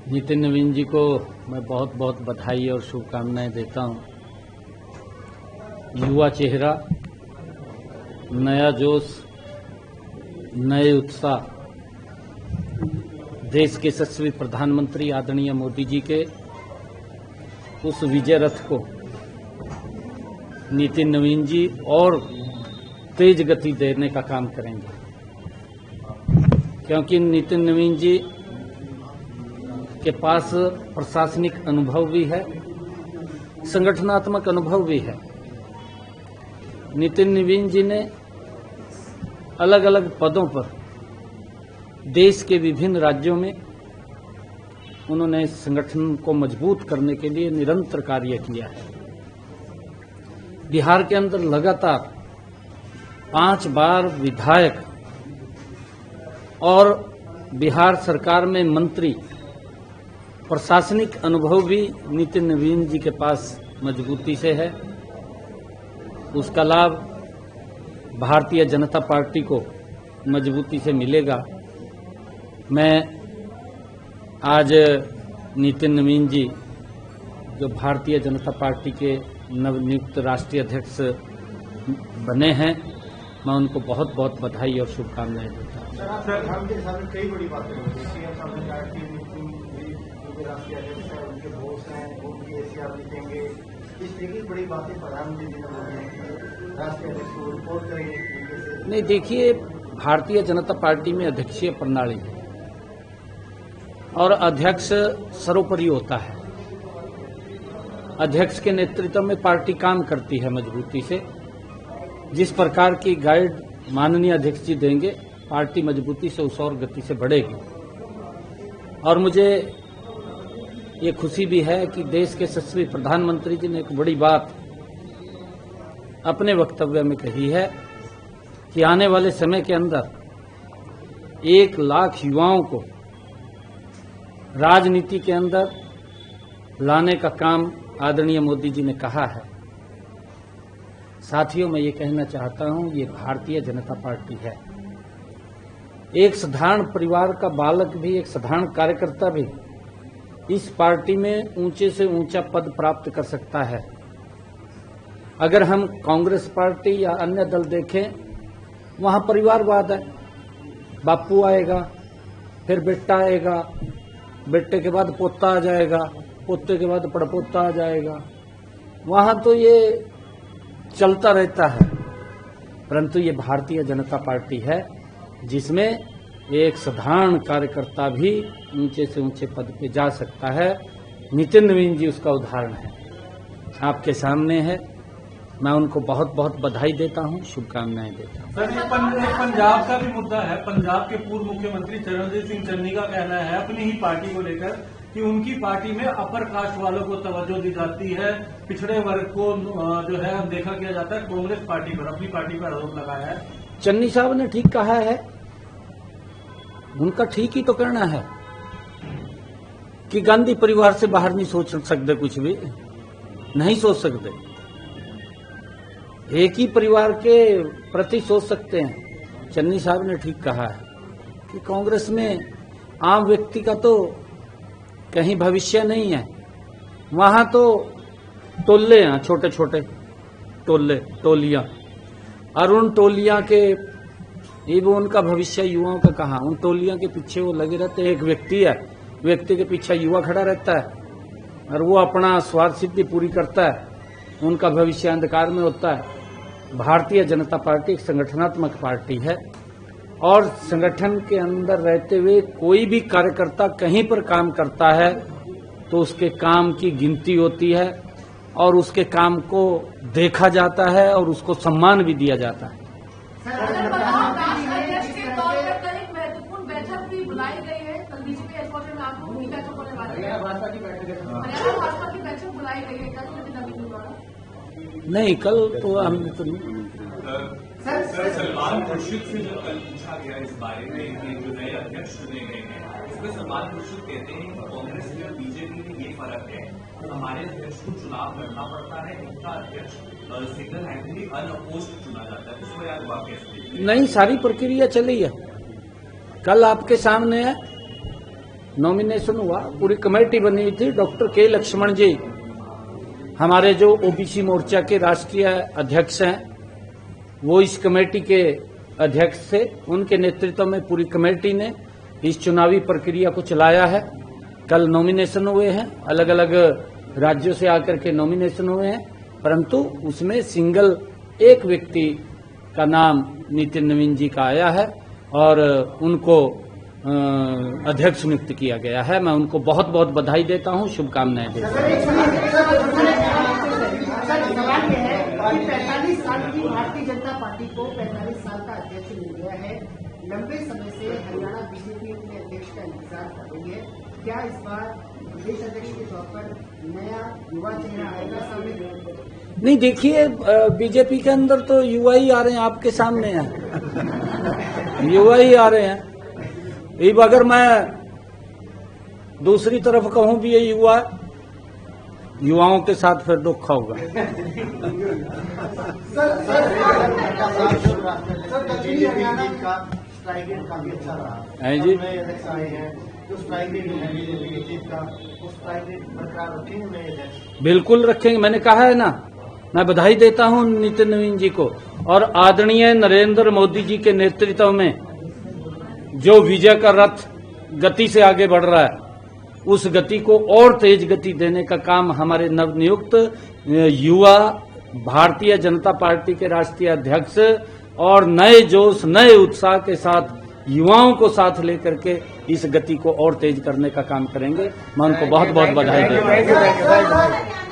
नितिन नवीन जी को मैं बहुत बहुत बधाई और शुभकामनाएं देता हूं। युवा चेहरा, नया जोश, नए उत्साह, देश के यशस्वी प्रधानमंत्री आदरणीय मोदी जी के उस विजय रथ को नितिन नवीन जी और तेज गति देने का काम करेंगे, क्योंकि नितिन नवीन जी के पास प्रशासनिक अनुभव भी है, संगठनात्मक अनुभव भी है। नितिन नवीन जी ने अलग अलग पदों पर देश के विभिन्न राज्यों में उन्होंने संगठन को मजबूत करने के लिए निरंतर कार्य किया है। बिहार के अंदर लगातार 5 बार विधायक और बिहार सरकार में मंत्री, प्रशासनिक अनुभव भी नितिन नवीन जी के पास मजबूती से है। उसका लाभ भारतीय जनता पार्टी को मजबूती से मिलेगा। मैं आज नितिन नवीन जी जो भारतीय जनता पार्टी के नवनियुक्त राष्ट्रीय अध्यक्ष बने हैं, मैं उनको बहुत बहुत बधाई और शुभकामनाएं देता हूँ। कई बड़ी बातें राष्ट्रीय अध्यक्ष है, उनके बोस हैं, उनकी एशिया जीतेंगे, इस तरह की बड़ी बातें प्रधानमंत्री जी ने बोली हैं। राष्ट्रीय अध्यक्ष को रिपोर्ट करेंगे। नहीं, देखिए, भारतीय जनता पार्टी में अध्यक्षीय प्रणाली है और अध्यक्ष सर्वोपरि होता है। अध्यक्ष के नेतृत्व में पार्टी काम करती है मजबूती से। जिस प्रकार की गाइड माननीय अध्यक्ष जी देंगे, पार्टी मजबूती से उस और गति से बढ़ेगी। और मुझे ये खुशी भी है कि देश के यशस्वी प्रधानमंत्री जी ने एक बड़ी बात अपने वक्तव्य में कही है कि आने वाले समय के अंदर 1 लाख युवाओं को राजनीति के अंदर लाने का काम आदरणीय मोदी जी ने कहा है। साथियों, मैं ये कहना चाहता हूं, ये भारतीय जनता पार्टी है। एक साधारण परिवार का बालक भी, एक साधारण कार्यकर्ता भी इस पार्टी में ऊंचे से ऊंचा पद प्राप्त कर सकता है। अगर हम कांग्रेस पार्टी या अन्य दल देखें, वहां परिवारवाद है। बापू आएगा, फिर बेटा आएगा, बेटे के बाद पोता आ जाएगा, पोते के बाद पड़पोता आ जाएगा। वहां तो ये चलता रहता है। परंतु ये भारतीय जनता पार्टी है जिसमें एक साधारण कार्यकर्ता भी ऊंचे से ऊंचे पद पे जा सकता है। नितिन नवीन जी उसका उदाहरण है, आपके सामने है। मैं उनको बहुत बहुत बधाई देता हूं, शुभकामनाएं देता हूं। सर, पंजाब का भी मुद्दा है। पंजाब के पूर्व मुख्यमंत्री चरणजीत सिंह चन्नी का कहना है अपनी ही पार्टी को लेकर कि उनकी पार्टी में अपर कास्ट वालों को तवज्जो दी जाती है, पिछड़े वर्ग को जो है देखा किया जाता है। कांग्रेस पार्टी पर, अपनी पार्टी पर आरोप लगाया है। चन्नी साहब ने ठीक कहा है, उनका ठीक ही तो कहना है कि गांधी परिवार से बाहर नहीं सोच सकते, कुछ भी नहीं सोच सकते। एक ही परिवार के प्रति सोच सकते हैं। चन्नी साहब ने ठीक कहा है कि कांग्रेस में आम व्यक्ति का तो कहीं भविष्य नहीं है। वहां तो टोले हैं, छोटे छोटे टोलियां, और उन टोलियां के ये वो उनका भविष्य युवाओं का कहाँ। उन टोलियों के पीछे वो लगे रहते हैं। एक व्यक्ति है, व्यक्ति के पीछे युवा खड़ा रहता है और वो अपना स्वार्थ सिद्धि पूरी करता है। उनका भविष्य अंधकार में होता है। भारतीय जनता पार्टी एक संगठनात्मक पार्टी है और संगठन के अंदर रहते हुए कोई भी कार्यकर्ता कहीं पर काम करता है तो उसके काम की गिनती होती है और उसके काम को देखा जाता है और उसको सम्मान भी दिया जाता है। नहीं, कल तो हमने तो नहीं। सर, सलमान खुर्शीद से जो कल पूछा गया इस बारे में कि जो नए अध्यक्ष चुने गए हैं, इसमें सलमान खुर्शीद कहते हैं कि कांग्रेस में और बीजेपी में ये फर्क है, हमारे अध्यक्ष को चुनाव लड़ना पड़ता है, इनका अध्यक्ष सिंगल हैंडली अनअपोज्ड चुना जाता है। उसको यार वाकई नहीं, सारी प्रक्रिया चली है। कल आपके सामने है, नॉमिनेशन हुआ, पूरी कमेटी बनी हुई थी। डॉक्टर के लक्ष्मण जी हमारे जो ओबीसी मोर्चा के राष्ट्रीय अध्यक्ष हैं, वो इस कमेटी के अध्यक्ष थे। उनके नेतृत्व में पूरी कमेटी ने इस चुनावी प्रक्रिया को चलाया है। कल नॉमिनेशन हुए हैं, अलग अलग राज्यों से आकर के नॉमिनेशन हुए हैं, परंतु उसमें सिंगल एक व्यक्ति का नाम नितिन नवीन जी का आया है और उनको अध्यक्ष नियुक्त किया गया है। मैं उनको बहुत बहुत बधाई देता हूं, शुभकामनाएं देता हूं। सवाल यह है कि 45 साल की भारतीय जनता पार्टी को 45 साल का अध्यक्ष मिल गया है। लंबे समय से हरियाणा बीजेपी अपने अध्यक्ष का इंतजार कर रही है। क्या इस बार प्रदेश अध्यक्ष के तौर पर नया युवा चेहरा आएगा सामने? नहीं, देखिए बीजेपी के अंदर तो युवा ही आ रहे हैं, आपके सामने हैं युवा ही आ रहे हैं। अब अगर मैं दूसरी तरफ कहूं भी ये युवाओं के साथ फिर दुख होगा। स्ट्राइक रेट काफी अच्छा रहा है जी। नए अध्यक्ष आए हैं, जो स्ट्राइक रेट है बीजेपी की जीत का, वो स्ट्राइक रेट बरकरार रखेंगे नए अध्यक्ष? बिल्कुल रखेंगे, मैंने कहा है ना। मैं बधाई देता हूं नितिन नवीन जी को और आदरणीय नरेंद्र मोदी जी के नेतृत्व में जो विजय का रथ गति से आगे बढ़ रहा है, उस गति को और तेज गति देने का काम हमारे नवनियुक्त युवा भारतीय जनता पार्टी के राष्ट्रीय अध्यक्ष और नए जोश नए उत्साह के साथ युवाओं को साथ लेकर के इस गति को और तेज करने का काम करेंगे। मैं उनको बहुत बहुत बधाई देता हूं।